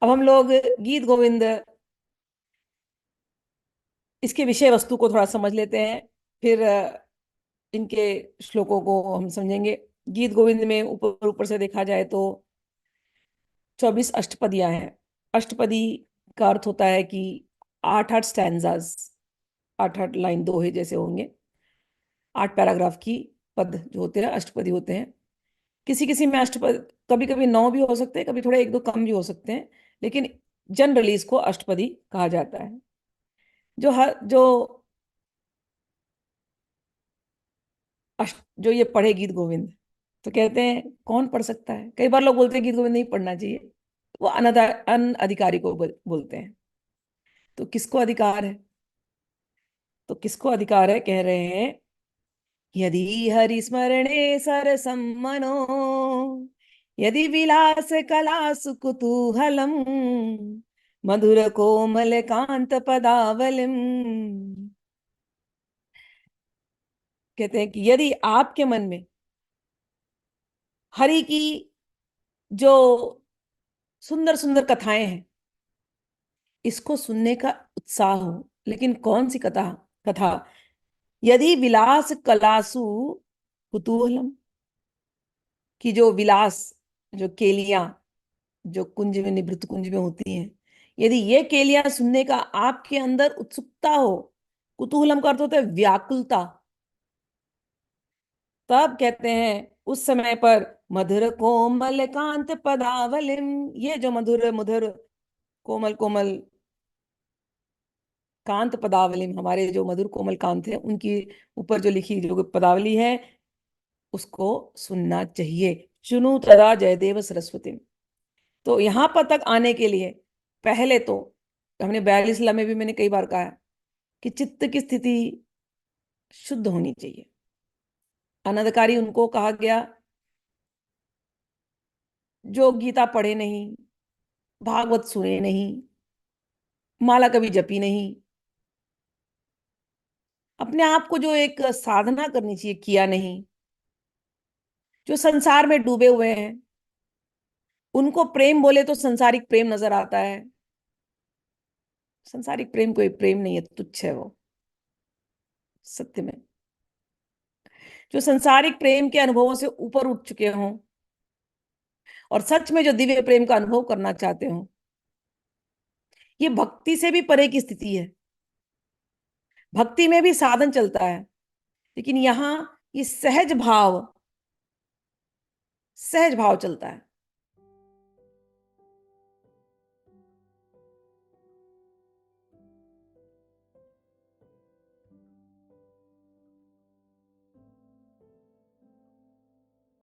अब हम लोग गीत गोविंद, इसके विषय वस्तु को थोड़ा समझ लेते हैं, फिर इनके श्लोकों को हम समझेंगे। गीत गोविंद में ऊपर ऊपर से देखा जाए तो 24 अष्टपदियां हैं। अष्टपदी का अर्थ होता है कि आठ आठ स्टैंजाज, आठ आठ लाइन दोहे जैसे होंगे, 8 पैराग्राफ की पद जो होते हैं अष्टपदी होते हैं। किसी किसी में अष्टपद कभी कभी 9 भी हो सकते हैं, कभी थोड़े एक दो कम भी हो सकते हैं, लेकिन जनरली इसको अष्टपदी कहा जाता है। जो जो ये पढ़े गीत गोविंद, तो कहते हैं कौन पढ़ सकता है। कई बार लोग बोलते हैं गीत गोविंद नहीं पढ़ना चाहिए, वो अनधिकारी को बोलते हैं। तो किसको अधिकार है? तो किसको अधिकार है, कह रहे हैं, यदि हरि स्मरणे सरसम मनो, यदि विलास कलासु कुतूहलम, मधुर कोमल कांत पदावलिम। कहते हैं कि यदि आपके मन में हरि की जो सुंदर सुंदर कथाएं हैं, इसको सुनने का उत्साह हो, लेकिन कौन सी कथा? कथा यदि विलास कलासु कुतूहलम, की जो विलास, जो केलियां, जो कुंज में, निभृत कुंज में होती हैं, यदि ये केलियां सुनने का आपके अंदर उत्सुकता हो, कुतूहलम का अर्थ होता है व्याकुलता, तब कहते हैं उस समय पर मधुर कोमल कांत पदावलिम, ये जो मधुर मधुर कोमल कोमल कांत पदावलिम, हमारे जो मधुर कोमल कांत है उनकी ऊपर जो लिखी जो पदावली है, उसको सुनना चाहिए। चुनु तदा जयदेव सरस्वती। तो यहां पर तक आने के लिए पहले तो हमने 42 में भी मैंने कई बार कहा है कि चित्त की स्थिति शुद्ध होनी चाहिए। अनधिकारी उनको कहा गया जो गीता पढ़े नहीं, भागवत सुने नहीं, माला कभी जपी नहीं, अपने आप को जो एक साधना करनी चाहिए किया नहीं, जो संसार में डूबे हुए हैं, उनको प्रेम बोले तो संसारिक प्रेम नजर आता है। संसारिक प्रेम कोई प्रेम नहीं है, तुच्छ है वो सत्य में। जो संसारिक प्रेम के अनुभवों से ऊपर उठ चुके हों और सच में जो दिव्य प्रेम का अनुभव करना चाहते हो, ये भक्ति से भी परे की स्थिति है। भक्ति में भी साधन चलता है, लेकिन यहाँ ये सहज भाव, सहज भाव चलता है।